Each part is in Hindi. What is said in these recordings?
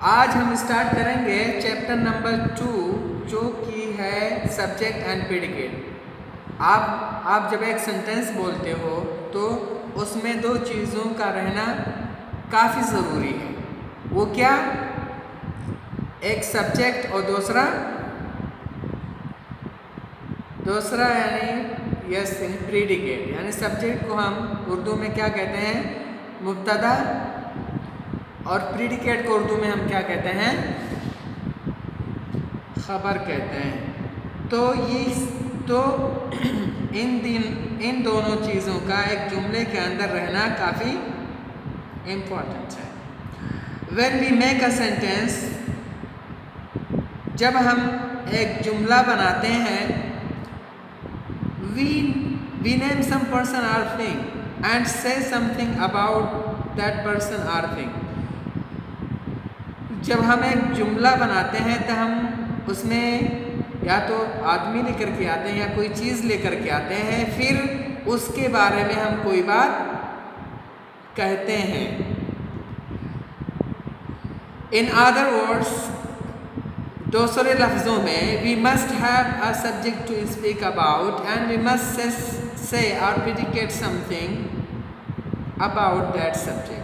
आज हम स्टार्ट करेंगे चैप्टर नंबर 2 जो कि है सब्जेक्ट एंड प्रेडिकेट। आप जब एक सेंटेंस बोलते हो तो उसमें दो चीज़ों का रहना काफ़ी ज़रूरी है। वो क्या? एक सब्जेक्ट और दूसरा यानी यस प्रेडिकेट। यानी सब्जेक्ट को हम उर्दू में क्या कहते हैं? मुब्तदा। और प्रेडिकेट को उर्दू में हम क्या कहते हैं? खबर कहते हैं। तो इन दोनों चीज़ों का एक जुमले के अंदर रहना काफ़ी इम्पोर्टेंट है। When we make a sentence, जब हम एक जुमला बनाते हैं, we name some person or thing and say something about that person or thing। जब हम एक जुमला बनाते हैं तो हम उसमें या तो आदमी लेकर के आते हैं या कोई चीज़ लेकर के आते हैं, फिर उसके बारे में हम कोई बात कहते हैं। इन अदर वर्ड्स, दूसरे लफ्ज़ों में, we must have a subject to speak about and we must say or predicate something about that subject.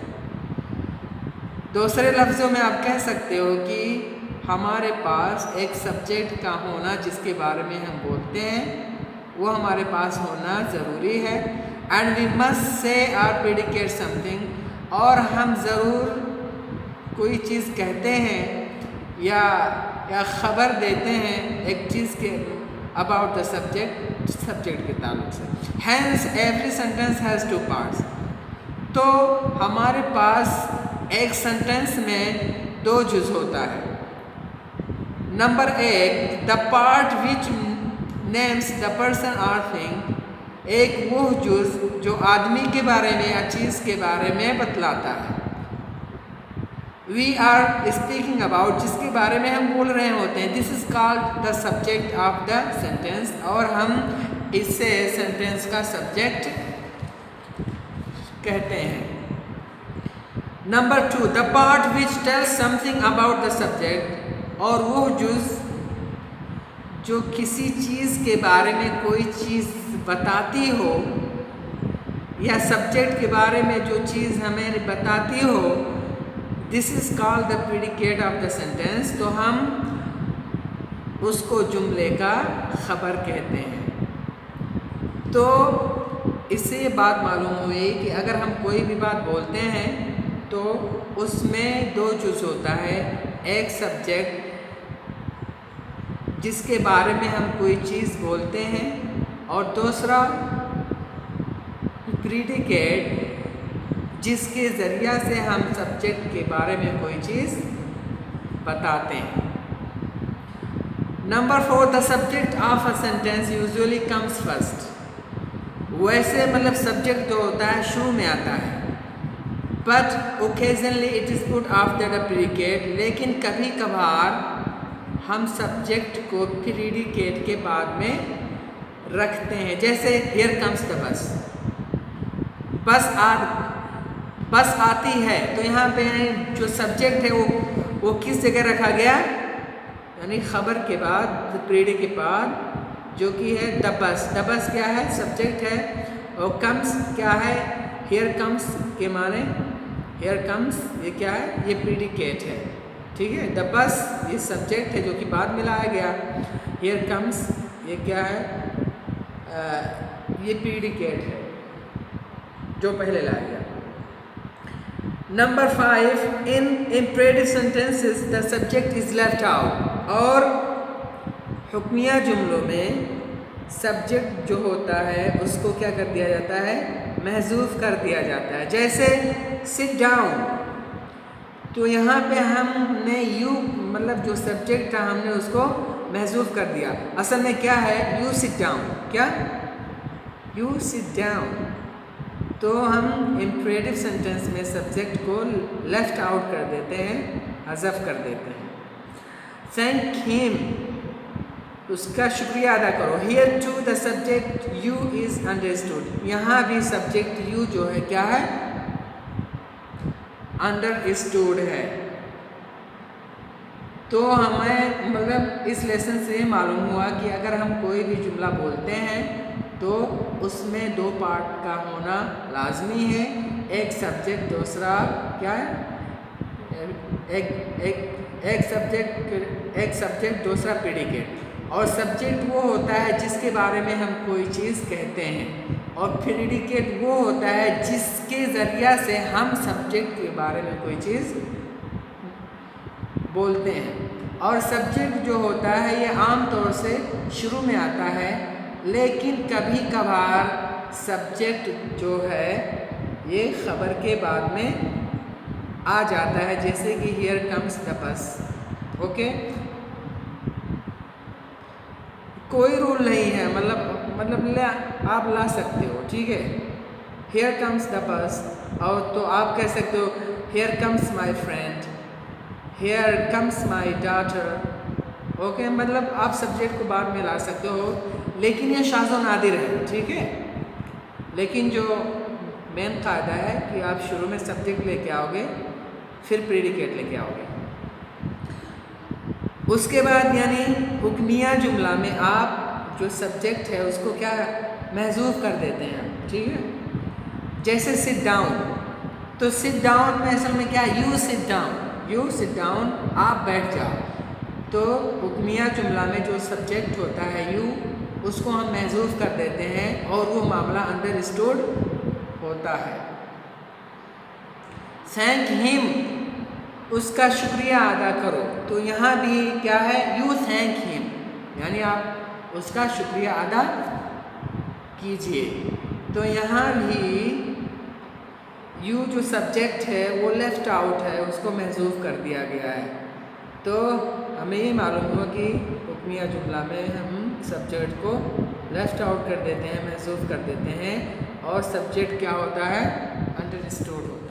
दूसरे लफ्ज़ों में आप कह सकते हो कि हमारे पास एक सब्जेक्ट का होना जिसके बारे में हम बोलते हैं वो हमारे पास होना ज़रूरी है। And we must say or predicate something, और हम ज़रूर कोई चीज़ कहते हैं या ख़बर देते हैं एक चीज़ के अबाउट द सब्जेक्ट के ताल्लुक से। Hence every sentence has two parts. तो हमारे पास एक सेंटेंस में दो जुज़ होता है। Number 1, the part which names the person और थिंग। एक वो जुज़ जो आदमी के बारे में या चीज़ के बारे में बतलाता है। वी आर स्पीकिंग अबाउट, जिसके बारे में हम बोल रहे होते हैं, this is called the subject of the sentence, और हम इससे सेंटेंस का सब्जेक्ट कहते हैं। Number 2, the part which tells something about the subject, और वो जुज़ जो किसी चीज़ के बारे में कोई चीज़ बताती हो या सब्जेक्ट के बारे में जो चीज़ हमें बताती हो, this is called the predicate of the sentence. तो हम उसको जुमले का खबर कहते हैं। तो इससे ये बात मालूम हुई कि अगर हम कोई भी बात बोलते हैं तो उसमें दो जुज़ होता है। एक सब्जेक्ट जिसके बारे में हम कोई चीज़ बोलते हैं, और दूसरा प्रेडिकेट जिसके ज़रिया से हम सब्जेक्ट के बारे में कोई चीज़ बताते हैं। Number 4, the subject of a sentence usually comes first. वैसे मतलब सब्जेक्ट जो होता है शुरू में आता है, but occasionally it is put after the predicate. लेकिन कभी कभार हम सब्जेक्ट को प्रेडिकेट के बाद में रखते हैं। जैसे हियर कम्स द बस, बस आती है, तो यहाँ पे जो सब्जेक्ट है वो किस जगह रखा गया? यानी खबर के बाद, प्रेडी के बाद, जो कि है द बस। द बस क्या है? सब्जेक्ट है। और कम्स क्या है? हियर कम्स के माने हियर कम्स, ये क्या है? ये प्रेडिकेट है। ठीक है। द बस ये सब्जेक्ट है जो कि बाद में लाया गया। हियर कम्स ये क्या है? ये प्रेडिकेट है जो पहले लाया गया। Number 5, in imperative sentences the subject is left out. और हुक्मिया जुमलों में सब्जेक्ट जो होता है उसको क्या कर दिया जाता है? महजूफ कर दिया जाता है। जैसे सिट डाउन, तो यहाँ पे हमने यू मतलब जो सब्जेक्ट था हमने उसको महजूफ कर दिया। असल में क्या है? You sit down. क्या? You sit down. तो हम इम्परेटिव सेंटेंस में सब्जेक्ट को लेफ्ट आउट कर देते हैं, हज़फ कर देते हैं। थैंक हिम, उसका शुक्रिया अदा करो। Here too the subject you is understood. यहाँ भी सब्जेक्ट यू जो है क्या है? अंडरस्टूड है। तो हमें मतलब इस लेसन से मालूम हुआ कि अगर हम कोई भी जुमला बोलते हैं तो उसमें दो पार्ट का होना लाजमी है, एक सब्जेक्ट दूसरा क्या है, एक सब्जेक्ट दूसरा प्रेडिकेट। और सब्जेक्ट वो होता है जिसके बारे में हम कोई चीज़ कहते हैं, और प्रेडिकेट वो होता है जिसके ज़रिया से हम सब्जेक्ट के बारे में कोई चीज़ बोलते हैं। और सब्जेक्ट जो होता है ये आम तौर से शुरू में आता है, लेकिन कभी कभार सब्जेक्ट जो है ये खबर के बाद में आ जाता है, जैसे कि here comes the bus. Okay, कोई रूल नहीं है, मतलब आप ला सकते हो, ठीक है। हियर कम्स द बस, और तो आप कह सकते हो here comes my friend, here comes my daughter. Okay, मतलब आप सब्जेक्ट को बाद में ला सकते हो, लेकिन ये शाज़ व नादिर है, ठीक है। लेकिन जो मेन कायदा है कि आप शुरू में सब्जेक्ट लेके आओगे, फिर प्रेडिकेट लेके आओगे। उसके बाद यानी हुक्मिया जुमला में आप जो सब्जेक्ट है उसको क्या महजूफ कर देते हैं, ठीक है। जैसे सिट डाउन, तो सिट डाउन में असल में क्या, you sit down, you sit down, आप बैठ जाओ। तो हुक्मिया जुमला में जो सब्जेक्ट होता है यू, उसको हम महजूफ कर देते हैं और वो मामला अंडरस्टूड होता है। थैंक हिम, उसका शुक्रिया अदा करो, तो यहाँ भी क्या है, यू थैंक हिम, यानी आप उसका शुक्रिया अदा कीजिए। तो यहाँ भी यू जो सब्जेक्ट है वो लेफ्ट आउट है, उसको महजूफ कर दिया गया है। तो हमें ये मालूम हुआ कि हुक्मिया जुमला में हम सब्जेक्ट को लेफ्ट आउट कर देते हैं, महजूफ कर देते हैं, और सब्जेक्ट क्या होता है, अंडरस्टूड होता है।